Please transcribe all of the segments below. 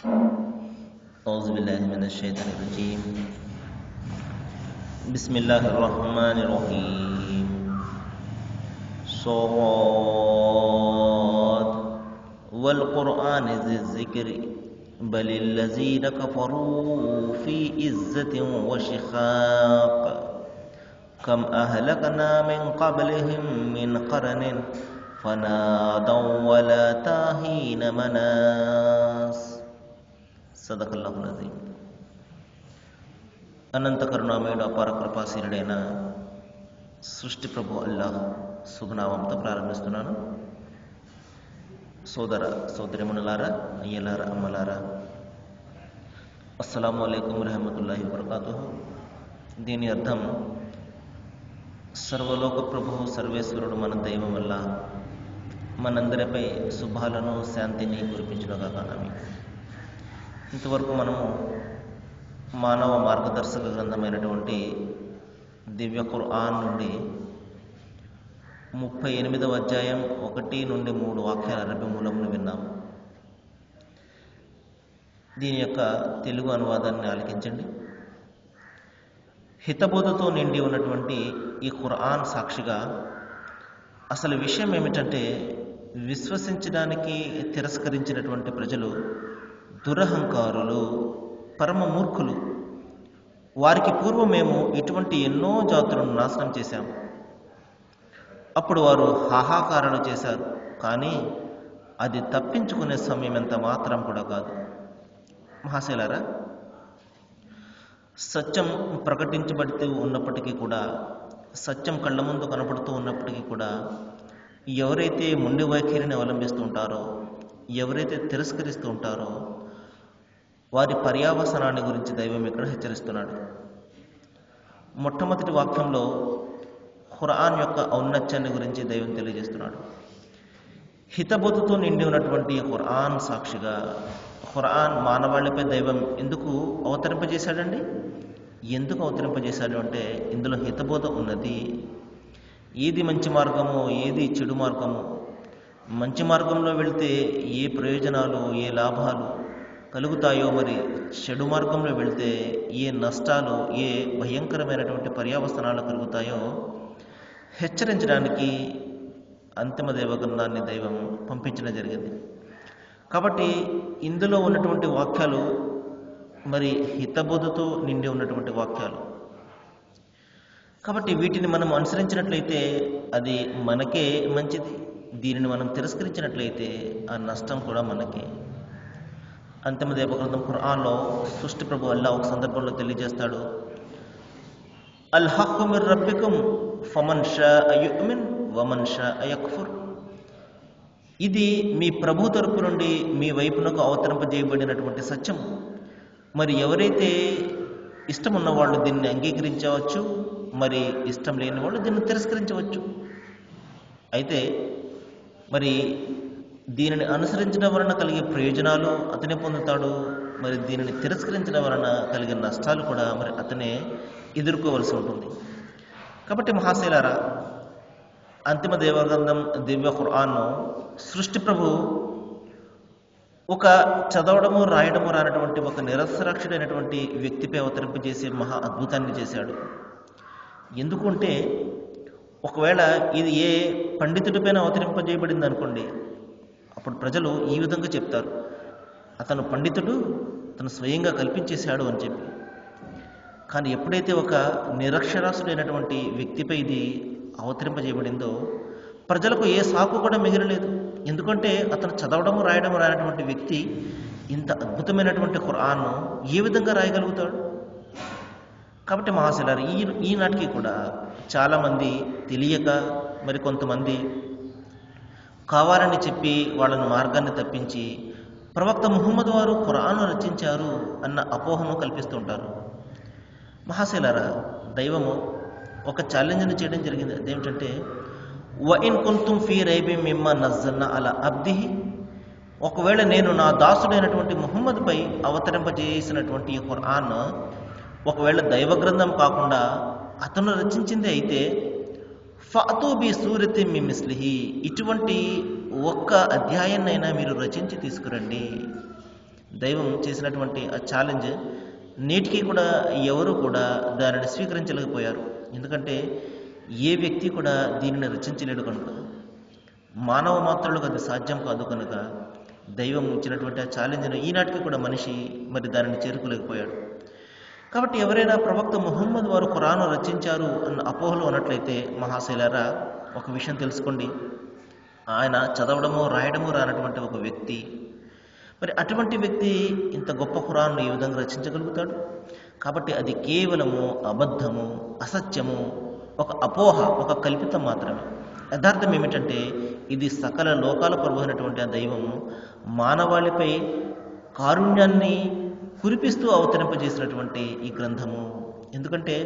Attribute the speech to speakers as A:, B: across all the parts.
A: أعوذ بالله من الشيطان الرجيم. بسم الله الرحمن الرحيم. صاد والقرآن ذي الذكر بل الذين كفروا في عزة وشقاق كم أهلكنا من قبلهم من قرن فنادوا ولا تاهين مناس. సదకల్లాహుల్ అజీమ్. అనంత కరుణామయుడు అపార కృపాశీలుడైన సృష్టి ప్రభు అల్లాహ్ శుభనామంతో ప్రారంభిస్తున్నాను. సోదర సోదరిమణులారా, అయ్యలారా, అమ్మలారా, అస్సలాము అలైకుం వరహమతుల్లాహి వబరకాతుహు. దీని అర్థం సర్వలోక ప్రభువు సర్వేశ్వరుడు మన దైవం వల్ల మనందరిపై శుభాలను శాంతిని కురిపించునుగాక. ఆమీన్. ఇంతవరకు మనము మానవ మార్గదర్శక గ్రంథమైనటువంటి దివ్య ఖురాన్ నుండి 38వ అధ్యాయం 1 నుండి 3 వాక్యాల అరబీ మూలమును విన్నాము. దీని యొక్క తెలుగు అనువాదాన్ని ఆలకించండి. హితబోధతో నిండి ఉన్నటువంటి ఈ ఖురాన్ సాక్షిగా అసలు విషయం ఏమిటంటే, విశ్వసించడానికి తిరస్కరించినటువంటి ప్రజలు దురహంకారులు, పరమ మూర్ఖులు. వారికి పూర్వం మేము ఇటువంటి ఎన్నో జాతులను నాశనం చేశాము. అప్పుడు వారు హాహాకారాలు చేశారు, కానీ అది తప్పించుకునే సమయం ఎంత మాత్రం కూడా కాదు. మహాశైలారా, సత్యం ప్రకటించబడుతూ ఉన్నప్పటికీ కూడా, సత్యం కళ్ళ ముందు కనపడుతూ ఉన్నప్పటికీ కూడా, ఎవరైతే మొండి వైఖరిని అవలంబిస్తూ ఉంటారో, ఎవరైతే తిరస్కరిస్తూ ఉంటారో, వారి పర్యావసనాన్ని గురించి దైవం ఇక్కడ హెచ్చరిస్తున్నాడు. మొట్టమొదటి వాక్యంలో ఖురాన్ యొక్క ఔన్నత్యాన్ని గురించి దైవం తెలియజేస్తున్నాడు. హితబోధతో నిండి ఉన్నటువంటి ఖురాన్ సాక్షిగా, ఖురాన్ మానవాళిపై దైవం ఎందుకు అవతరింపజేశాడండి? ఎందుకు అవతరింపజేశాడు అంటే, ఇందులో హితబోధ ఉన్నది. ఏది మంచి మార్గము, ఏది చెడు మార్గము, మంచి మార్గంలో వెళితే ఏ ప్రయోజనాలు, ఏ లాభాలు కలుగుతాయో, మరి చెడు మార్గంలో వెళితే ఏ నష్టాలు, ఏ భయంకరమైనటువంటి పర్యావసనాలు కలుగుతాయో హెచ్చరించడానికి అంతిమ దైవగ్రంథాన్ని దైవం పంపించడం జరిగింది. కాబట్టి ఇందులో ఉన్నటువంటి వాక్యాలు మరి హితబోధతో నిండి ఉన్నటువంటి వాక్యాలు. కాబట్టి వీటిని మనం అనుసరించినట్లయితే అది మనకే మంచిది. దీనిని మనం తిరస్కరించినట్లయితే ఆ నష్టం కూడా మనకే. అంతిమ దైవగ్రంథం ఖురాన్లో సృష్టి ప్రభు అల్లాహ్ ఒక సందర్భంలో తెలియజేస్తాడు, అల్ హక్కు మిర్ రబ్బికుమ్ ఫమన్ షాఅ యుమిన్ వమన్ షాఅ యక్ఫుర్. ఇది మీ ప్రభు తరపు నుండి మీ వైపునకు అవతరింపజేయబడినటువంటి సత్యం. మరి ఎవరైతే ఇష్టం ఉన్నవాళ్ళు దీన్ని అంగీకరించవచ్చు, మరి ఇష్టం లేని వాళ్ళు దీన్ని తిరస్కరించవచ్చు. అయితే మరి దీనిని అనుసరించడం వలన కలిగే ప్రయోజనాలు అతనే పొందుతాడు, మరి దీనిని తిరస్కరించడం వలన కలిగే నష్టాలు కూడా మరి అతనే ఎదుర్కోవలసి ఉంటుంది. కాబట్టి మహాశైలారా, అంతిమ దైవగ్రంథం దివ్య ఖురాన్ను సృష్టి ప్రభు ఒక చదవడము రాయడము రానటువంటి ఒక నిరక్షరాక్షుడైనటువంటి వ్యక్తిపై అవతరింపజేసే మహా అద్భుతాన్ని చేశాడు. ఎందుకంటే ఒకవేళ ఇది ఏ పండితుడిపైన అవతరింపజేయబడింది అనుకోండి, అప్పుడు ప్రజలు ఈ విధంగా చెప్తారు, అతను పండితుడు, అతను స్వయంగా కల్పించేశాడు అని చెప్పి. కానీ ఎప్పుడైతే ఒక నిరక్షరాస్యుడైనటువంటి వ్యక్తిపై ఇది అవతరింపజేయబడిందో ప్రజలకు ఏ సాకు కూడా మిగలలేదు. ఎందుకంటే అతను చదవడము రాయడము రానటువంటి వ్యక్తి ఇంత అద్భుతమైనటువంటి ఖురాన్ను ఏ విధంగా రాయగలుగుతాడు? కాబట్టి మహాశిలారు, ఈనాటికి కూడా చాలామంది తెలియక, మరి కొంతమంది కావాలని చెప్పి వాళ్ళని మార్గాన్ని తప్పించి ప్రవక్త ముహమ్మద్ వారు ఖురాన్ను రచించారు అన్న అపోహను కల్పిస్తూ ఉంటారు. మహాశైలారా, దైవము ఒక ఛాలెంజ్ని చేయడం జరిగింది. అదేమిటంటే, వఇన్ కుంతుం ఫీ రైబిం మిమ్మా నజ్జల్నా అలా అబ్దిహి. ఒకవేళ నేను నా దాసుడైనటువంటి ముహమ్మద్పై అవతరింపజేసినటువంటి ఈ ఖురాన్ ఒకవేళ దైవగ్రంథం కాకుండా అతను రచించింది అయితే, ఫఅతూ బి సూరతి మిన్ మిస్లిహి, ఇటువంటి ఒక్క అధ్యాయాన్నైనా మీరు రచించి తీసుకురండి. దైవం చేసినటువంటి ఆ ఛాలెంజ్ నేటికి కూడా ఎవరు కూడా దానిని స్వీకరించలేకపోయారు. ఎందుకంటే ఏ వ్యక్తి కూడా దీనిని రచించలేడు కనుక, మానవ మాత్రులకు అది సాధ్యం కాదు కనుక దైవం ఇచ్చినటువంటి ఆ ఛాలెంజ్ను ఈనాటికి కూడా మనిషి మరి దానిని చేరుకోలేకపోయాడు. కాబట్టి ఎవరైనా ప్రవక్త ముహమ్మద్ వారు ఖురాను రచించారు అన్న అపోహలు ఉన్నట్లయితే మహాశైలారా, ఒక విషయం తెలుసుకోండి. ఆయన చదవడము రాయడము రానటువంటి ఒక వ్యక్తి. మరి అటువంటి వ్యక్తి ఇంత గొప్ప ఖురాన్ను ఏ విధంగా రచించగలుగుతాడు? కాబట్టి అది కేవలము అబద్ధము, అసత్యము, ఒక అపోహ, ఒక కల్పితం మాత్రమే. యథార్థం ఏమిటంటే ఇది సకల లోకాల ప్రభు అయినటువంటి ఆ దైవము మానవాళిపై కారుణ్యాన్ని కురిపిస్తూ అవతరింపజేసినటువంటి ఈ గ్రంథము. ఎందుకంటే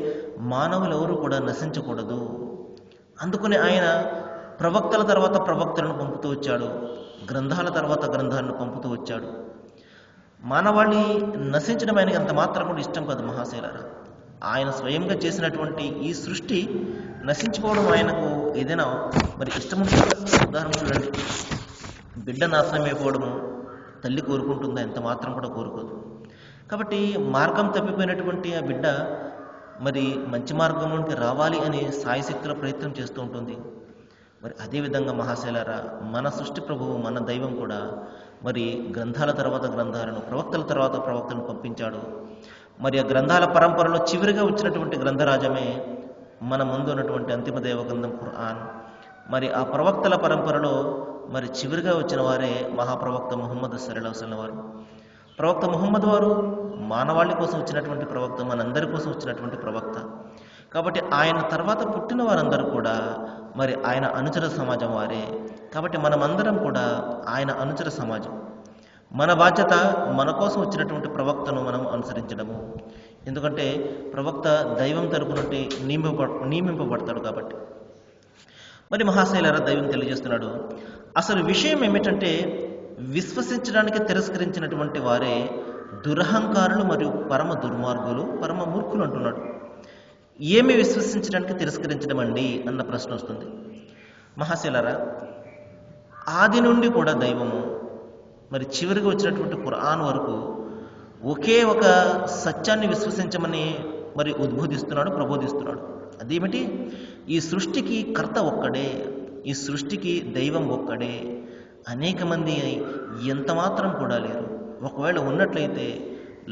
A: మానవులు ఎవరు కూడా నశించకూడదు. అందుకని ఆయన ప్రవక్తల తర్వాత ప్రవక్తలను పంపుతూ వచ్చాడు, గ్రంథాల తర్వాత గ్రంథాలను పంపుతూ వచ్చాడు. మానవాళి నశించడం ఆయనకి అంత మాత్రం కూడా ఇష్టం కాదు మహాశైలారా. ఆయన స్వయంగా చేసినటువంటి ఈ సృష్టి నశించిపోవడం ఆయనకు ఏదైనా మరి ఇష్టం ఉంటుంది. ఉదాహరణ చూడండి, బిడ్డ నాశనం అయిపోవడము తల్లి కోరుకుంటుందా? ఎంత మాత్రం కూడా కోరుకోదు. కాబట్టి మార్గం తప్పిపోయినటువంటి ఆ బిడ్డ మరి మంచి మార్గంలోకి రావాలి అని సాయశక్తుల ప్రయత్నం చేస్తూ ఉంటుంది. మరి అదేవిధంగా మహాశైలారా, మన సృష్టి ప్రభువు, మన దైవం కూడా మరి గ్రంథాల తర్వాత గ్రంథాలను, ప్రవక్తల తర్వాత ప్రవక్తలను పంపించాడు. మరి ఆ గ్రంథాల పరంపరలో చివరిగా వచ్చినటువంటి గ్రంథరాజమే మన ముందు ఉన్నటువంటి అంతిమ దైవ గ్రంథం ఖురాన్. మరి ఆ ప్రవక్తల పరంపరలో మరి చివరిగా వచ్చిన వారే మహాప్రవక్త ముహమ్మద్ సల్లల్లాహు అలైహి వసల్లం వారు. ప్రవక్త ముహమ్మద్ వారు మానవాళి కోసం వచ్చినటువంటి ప్రవక్త, మనందరి కోసం వచ్చినటువంటి ప్రవక్త. కాబట్టి ఆయన తర్వాత పుట్టిన వారందరూ కూడా మరి ఆయన అనుచర సమాజం వారే. కాబట్టి మనమందరం కూడా ఆయన అనుచర సమాజం. మన బాధ్యత మన కోసం వచ్చినటువంటి ప్రవక్తను మనం అనుసరించడము. ఎందుకంటే ప్రవక్త దైవం తరపు నుండి నియమింపబడతాడు కాబట్టి. మరి మహాశైలారా, దైవం తెలియజేస్తున్నాడు, అసలు విషయం ఏమిటంటే విశ్వసించడానికి తిరస్కరించినటువంటి వారే దురహంకారులు మరియు పరమ దుర్మార్గులు, పరమ మూర్ఖులు అంటున్నాడు. ఏమి విశ్వసించడానికి తిరస్కరించడం అండి అన్న ప్రశ్న వస్తుంది. మహాశైలారా, ఆది నుండి కూడా దైవము మరి చివరిగా వచ్చినటువంటి ఖురాన్ వరకు ఒకే ఒక సత్యాన్ని విశ్వసించమని మరి ఉద్బోధిస్తున్నాడు, ప్రబోధిస్తున్నాడు. అదేమిటి? ఈ సృష్టికి కర్త ఒక్కడే, ఈ సృష్టికి దైవం ఒక్కడే. అనేక మంది ఎంత మాత్రం కూడా లేరు. ఒకవేళ ఉన్నట్లయితే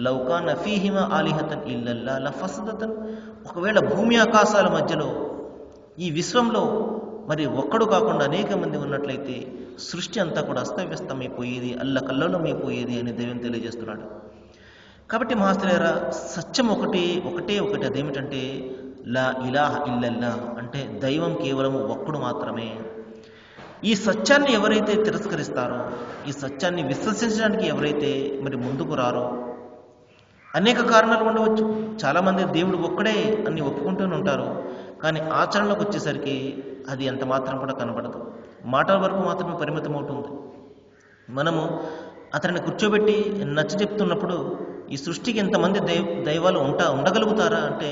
A: లౌకాన ఫీహిమ ఆలిహతన్ ఇల్లల్లా లఫసదతన్, ఒకవేళ భూమి ఆకాశాల మధ్యలో ఈ విశ్వంలో మరి ఒక్కడు కాకుండా అనేక మంది ఉన్నట్లయితే సృష్టి అంతా కూడా అస్తవ్యస్తమైపోయేది, అల్లకల్లోలమైపోయేది అని దైవం తెలియజేస్తున్నాడు. కాబట్టి మహాశైలారా, సత్యం ఒకటే ఒకటి. అదేమిటంటే లా ఇలాహ ఇల్లల్లా, అంటే దైవం కేవలం ఒక్కడు మాత్రమే. ఈ సత్యాన్ని ఎవరైతే తిరస్కరిస్తారో, ఈ సత్యాన్ని విశ్వసించడానికి ఎవరైతే మరి ముందుకు రారో, అనేక కారణాలు ఉండవచ్చు. చాలామంది దేవుడు ఒక్కడే అని ఒప్పుకుంటూనే ఉంటారు, కానీ ఆచరణలోకి వచ్చేసరికి అది ఎంత మాత్రం కూడా కనబడదు. మాటల వరకు మాత్రమే పరిమితం అవుతుంది. మనము అతన్ని కూర్చోబెట్టి నచ్చ చెప్తున్నప్పుడు ఈ సృష్టికి ఎంతమంది దైవాలు ఉండగలుగుతారా అంటే,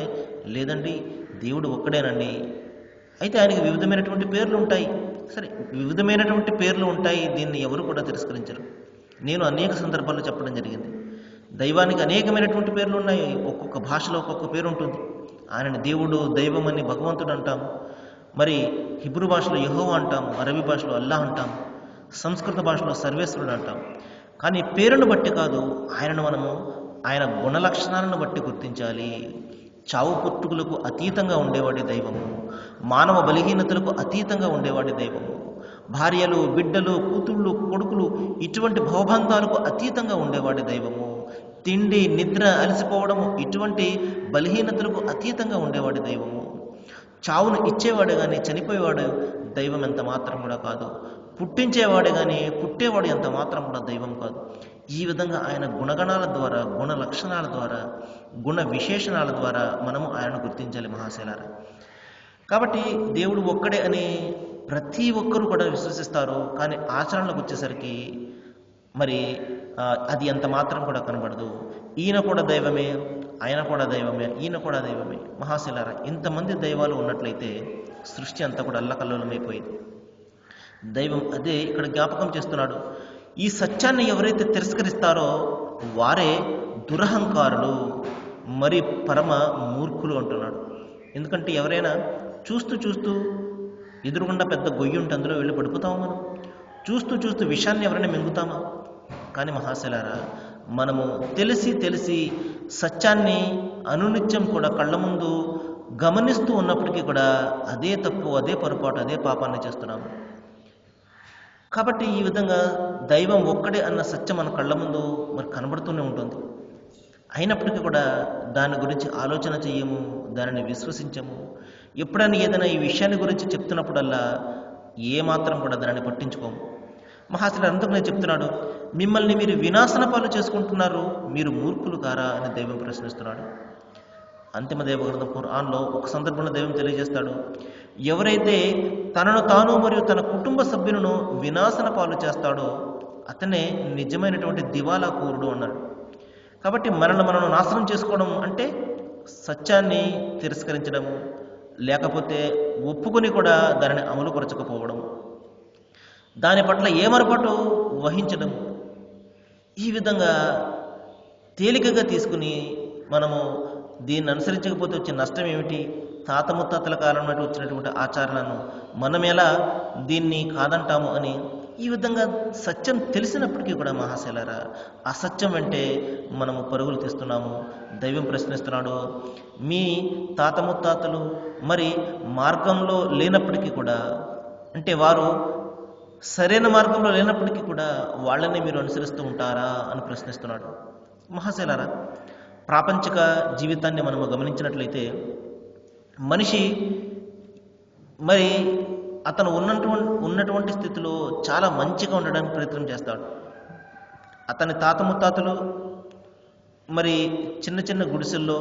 A: లేదండి, దేవుడు ఒక్కడేనండి. అయితే ఆయనకి వివిధమైనటువంటి పేర్లు ఉంటాయి. సరే, వివిధమైనటువంటి పేర్లు ఉంటాయి, దీన్ని ఎవరు కూడా తిరస్కరించరు. నేను అనేక సందర్భాల్లో చెప్పడం జరిగింది, దైవానికి అనేకమైనటువంటి పేర్లు ఉన్నాయి. ఒక్కొక్క భాషలో ఒక్కొక్క పేరు ఉంటుంది. ఆయనని దేవుడు, దైవం అని భగవంతుడు అంటాం. మరి హిబ్రూ భాషలో యెహోవా అంటాం, అరబీ భాషలో అల్లాహ్ అంటాం, సంస్కృత భాషలో సర్వేశ్వరుడు అంటాం. కానీ పేరును బట్టి కాదు, ఆయనను మనము ఆయన గుణ లక్షణాలను బట్టి గుర్తించాలి. చావు పుట్టుకులకు అతీతంగా ఉండేవాడి దైవము, మానవ బలహీనతలకు అతీతంగా ఉండేవాడి దైవము, భార్యలు, బిడ్డలు, కూతుళ్ళు, కొడుకులు ఇటువంటి భవబంధాలకు అతీతంగా ఉండేవాడి దైవము, తిండి, నిద్ర, అలసిపోవడము ఇటువంటి బలహీనతలకు అతీతంగా ఉండేవాడి దైవము, చావును ఇచ్చేవాడే కానీ చనిపోయేవాడు దైవం ఎంత మాత్రం కూడా కాదు, పుట్టించేవాడే కానీ పుట్టేవాడు ఎంత మాత్రం కూడా దైవం కాదు. ఈ విధంగా ఆయన గుణగణాల ద్వారా, గుణ లక్షణాల ద్వారా, గుణ విశేషణాల ద్వారా మనము ఆయనను గుర్తించాలి మహాశైలారా. కాబట్టి దేవుడు ఒక్కడే అని ప్రతి ఒక్కరూ కూడా విశ్వసిస్తారు, కానీ ఆచరణలోకి వచ్చేసరికి మరి అది ఎంత మాత్రం కూడా కనబడదు. ఈయన కూడా దైవమే, ఆయన కూడా దైవమే, ఈయన కూడా దైవమే. మహాశైలారా, ఇంతమంది దైవాలు ఉన్నట్లయితే సృష్టి అంతా కూడా అల్లకల్లోలమైపోయింది. దైవం అదే ఇక్కడ జ్ఞాపకం చేస్తున్నాడు. ఈ సత్యాన్ని ఎవరైతే తిరస్కరిస్తారో వారే దురహంకారులు, మరి పరమ మూర్ఖులు అంటున్నాడు. ఎందుకంటే ఎవరైనా చూస్తూ చూస్తూ ఎదురుగుండా పెద్ద గొయ్యి ఉంటే అందులో వెళ్ళి పడిపోతామా? మనం చూస్తూ చూస్తూ విషయాన్ని ఎవరైనా మింగుతామా? కానీ మహాశయులారా, మనము తెలిసి సత్యాన్ని అనునిత్యం కూడా కళ్ళ ముందు గమనిస్తూ ఉన్నప్పటికీ కూడా అదే తప్పు, అదే పొరపాటు, అదే పాపాన్ని చేస్తున్నాము. కాబట్టి ఈ విధంగా దైవం ఒక్కడే అన్న సత్యం మన కళ్ళ ముందు మరి కనబడుతూనే ఉంటుంది. అయినప్పటికీ కూడా దాని గురించి ఆలోచన చెయ్యము, దానిని విశ్వసించము. ఎప్పుడైనా ఏదైనా ఈ విషయాన్ని గురించి చెప్తున్నప్పుడల్లా ఏమాత్రం కూడా దానిని పట్టించుకోము. మహాశయులు అందుకు నేను చెప్తున్నాడు, మిమ్మల్ని మీరు వినాశన పాలు చేసుకుంటున్నారు, మీరు మూర్ఖులు కారా అని దైవం ప్రశ్నిస్తున్నాడు. అంతిమ దైవగ్రంథం ఖురాన్లో ఒక సందర్భంలో దైవం తెలియజేస్తాడు, ఎవరైతే తనను తాను మరియు తన కుటుంబ సభ్యులను వినాశన పాలు చేస్తాడో అతనే నిజమైనటువంటి దివాలాకోరుడు అన్నాడు. కాబట్టి మనను నాశనం చేసుకోవడం అంటే సత్యాన్ని తిరస్కరించడం, లేకపోతే ఒప్పుకొని కూడా దానిని అమలుపరచకపోవడం, దాని పట్ల ఏమరపాటు వహించడం. ఈ విధంగా తేలికగా తీసుకుని మనము దీన్ని అనుసరించకపోతే వచ్చే నష్టం ఏమిటి? తాత ముత్తాతల కాలం నాటి వచ్చినటువంటి ఆచరణను మనం ఎలా దీన్ని కాదంటాము అని ఈ విధంగా సత్యం తెలిసినప్పటికీ కూడా మహాశయులారా, అసత్యం వెంటే మనము పరుగులు తీస్తున్నాము. దైవం ప్రశ్నిస్తున్నాడు, మీ తాత ముత్తాతలు మరి మార్గంలో లేనప్పటికీ కూడా, అంటే వారు సరైన మార్గంలో లేనప్పటికీ కూడా వాళ్ళని మీరు అనుసరిస్తూ ఉంటారా అని ప్రశ్నిస్తున్నాడు. మహాశయులారా, ప్రాపంచిక జీవితాన్ని మనము గమనించినట్లయితే మనిషి మరి అతను ఉన్నటువంటి స్థితిలో చాలా మంచిగా ఉండడానికి ప్రయత్నం చేస్తాడు. అతని తాత ముత్తాతలు మరి చిన్న చిన్న గుడిసెల్లో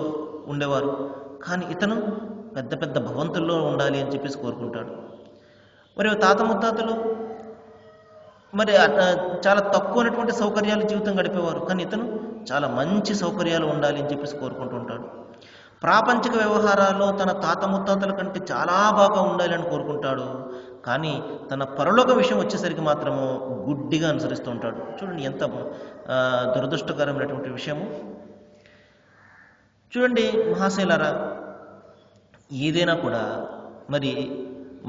A: ఉండేవారు, కానీ ఇతను పెద్ద పెద్ద భవంతుల్లో ఉండాలి అని చెప్పేసి కోరుకుంటాడు. మరి తాత ముత్తాతలు మరి చాలా తక్కువైనటువంటి సౌకర్యాలు జీవితం గడిపేవారు, కానీ ఇతను చాలా మంచి సౌకర్యాలు ఉండాలి అని చెప్పేసి కోరుకుంటూ ఉంటాడు. ప్రాపంచిక వ్యవహారాల్లో తన తాత ముత్తాతల కంటే చాలా బాగా ఉండాలి అని కోరుకుంటాడు, కానీ తన పరలోక విషయం వచ్చేసరికి మాత్రము గుడ్డిగా అనుసరిస్తూ ఉంటాడు. చూడండి ఎంత దురదృష్టకరమైనటువంటి విషయము. చూడండి మహాశయులారా, ఏదైనా కూడా మరి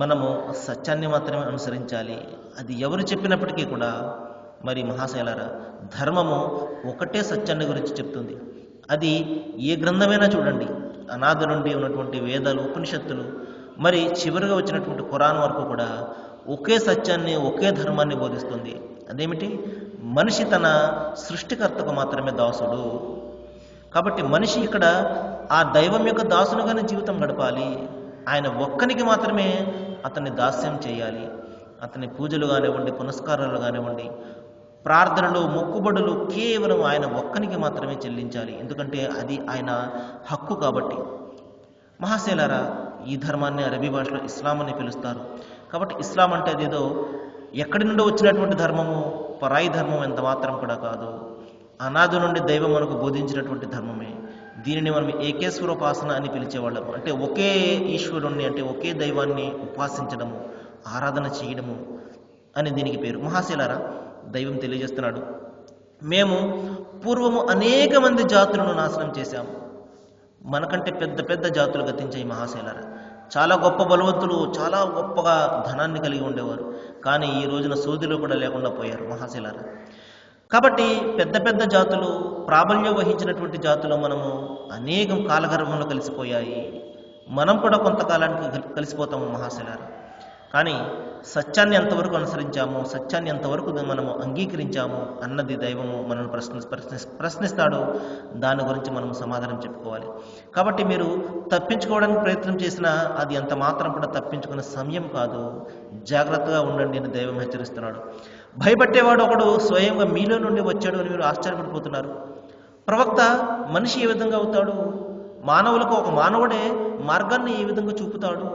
A: మనము సత్యాన్ని మాత్రమే అనుసరించాలి. అది ఎవరు చెప్పినప్పటికీ కూడా మరి మహాశయులారా, ధర్మము ఒకటే సత్యాన్ని గురించి చెప్తుంది. అది ఏ గ్రంథమైనా చూడండి, అనాది నుండి ఉన్నటువంటి వేదాలు, ఉపనిషత్తులు, మరి చివరిగా వచ్చినటువంటి ఖురాన్ వరకు కూడా ఒకే సత్యాన్ని, ఒకే ధర్మాన్ని బోధిస్తుంది. అదేమిటి? మనిషి తన సృష్టికర్తకు మాత్రమే దాసుడు. కాబట్టి మనిషి ఇక్కడ ఆ దైవం యొక్క దాసునుగానే జీవితం గడపాలి. ఆయన ఒక్కనికి మాత్రమే అతన్ని దాస్యం చేయాలి. అతని పూజలు కానివ్వండి, పునస్కారాలు కానివ్వండి, ప్రార్థనలు, మొక్కుబడులు కేవలం ఆయన ఒక్కనికి మాత్రమే చెల్లించాలి. ఎందుకంటే అది ఆయన హక్కు కాబట్టి. మహాశయులారా, ఈ ధర్మాన్ని అరబీ భాషలో ఇస్లాం అని పిలుస్తారు. కాబట్టి ఇస్లాం అంటే అదేదో ఎక్కడి నుండో వచ్చినటువంటి ధర్మము, పరాయి ధర్మం ఎంత మాత్రం కూడా కాదు. అనాది నుండి దైవం మనకు బోధించినటువంటి ధర్మమే. దీనిని మనం ఏకేశ్వరోపాసన అని పిలిచేవాళ్ళము. అంటే ఒకే ఈశ్వరుణ్ణి, అంటే ఒకే దైవాన్ని ఉపాసించడము, ఆరాధన చేయడము అని దీనికి పేరు. మహాశయులారా, దైవం తెలియజేస్తున్నాడు, మేము పూర్వము అనేక మంది జాతులను నాశనం చేశాము. మనకంటే పెద్ద పెద్ద జాతులు గతించాయి మహాశయులారా. చాలా గొప్ప బలవంతులు, చాలా గొప్పగా ధనాన్ని కలిగి ఉండేవారు, కానీ ఈ రోజున సోదిలో కూడా లేకుండా పోయారు మహాశయులారా. కాబట్టి పెద్ద పెద్ద జాతులు, ప్రాబల్యం వహించినటువంటి జాతులు మనము అనేకం కాలగర్భంలో కలిసిపోయాయి. మనం కూడా కొంతకాలానికి కలిసిపోతాము మహాశయులారా. కానీ సత్యాన్ని ఎంతవరకు అనుసరించాము, సత్యాన్ని ఎంతవరకు మనము అంగీకరించాము అన్నది దైవము మనల్ని ప్రశ్నిస్తాడు. దాని గురించి మనము సమాధానం చెప్పుకోవాలి. కాబట్టి మీరు తప్పించుకోవడానికి ప్రయత్నం చేసినా అది ఎంత మాత్రం కూడా తప్పించుకునే సమయం కాదు. జాగ్రత్తగా ఉండండి అని దైవం హెచ్చరిస్తున్నాడు. భయపట్టేవాడు ఒకడు స్వయంగా మీలో నుండి వచ్చాడు అని మీరు ఆశ్చర్యపడిపోతున్నారు. ప్రవక్త మనిషి ఏ విధంగా అవుతాడు? మానవులకు ఒక మానవుడే మార్గాన్ని ఏ విధంగా చూపుతాడు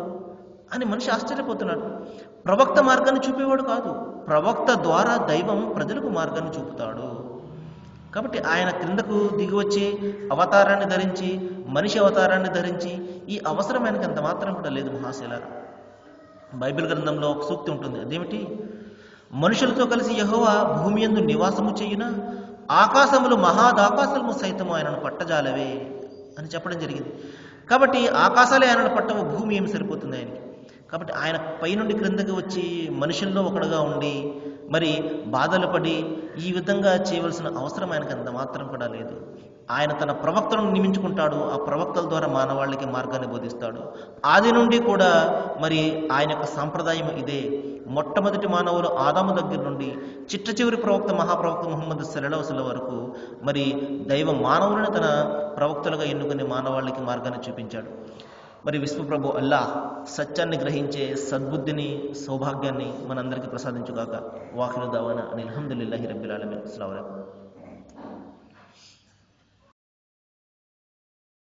A: అని మనిషి ఆశ్చర్యపోతున్నాడు. ప్రవక్త మార్గాన్ని చూపేవాడు కాదు, ప్రవక్త ద్వారా దైవం ప్రజలకు మార్గాన్ని చూపుతాడు. కాబట్టి ఆయన క్రిందకు దిగి వచ్చి అవతారాన్ని ధరించి, మనిషి అవతారాన్ని ధరించి, ఈ అవసరం ఆయనకి అంత మాత్రం కూడా లేదు మహాశయులారా. బైబిల్ గ్రంథంలో ఒక సూక్తి ఉంటుంది. అదేమిటి? మనుషులతో కలిసి యెహోవా భూమి యందు నివాసము చేయునా, ఆకాశములు మహాదాకాశము సైతము ఆయనను పట్టజాలవే అని చెప్పడం జరిగింది. కాబట్టి ఆకాశాలే ఆయనను పట్టవు, భూమి ఏమి సరిపోతుంది ఆయనకి. కాబట్టి ఆయన పైనుండి క్రిందకి వచ్చి మనుషుల్లో ఒకడుగా ఉండి మరి బాధలు పడి ఈ విధంగా చేయవలసిన అవసరం ఆయనకు అంత మాత్రం కూడా లేదు. ఆయన తన ప్రవక్తలను నియమించుకుంటాడు, ఆ ప్రవక్తల ద్వారా మానవాళికి మార్గాన్ని బోధిస్తాడు. ఆది నుండి కూడా మరి ఆయన యొక్క సాంప్రదాయం ఇదే. మొట్టమొదటి మానవులు ఆదాము దగ్గర నుండి చిట్ట చివరి ప్రవక్త మహాప్రవక్త ముహమ్మద్ సల్లల్లాహు అలైహి వసల్లం వరకు మరి దైవ మానవులను తన ప్రవక్తలుగా ఎన్నుకుని మానవాళికి మార్గాన్ని చూపించాడు. మరి విశ్వప్రభు అల్లాహ్ సత్యాన్ని గ్రహించే సద్బుద్ధిని, సౌభాగ్యాన్ని మనందరికీ ప్రసాదించుగాక. వాఖిరు దావానా అనిల్ హమ్దులిల్లాహి రబ్బిల్ ఆలమీన్. అస్సలాము అలైకుం.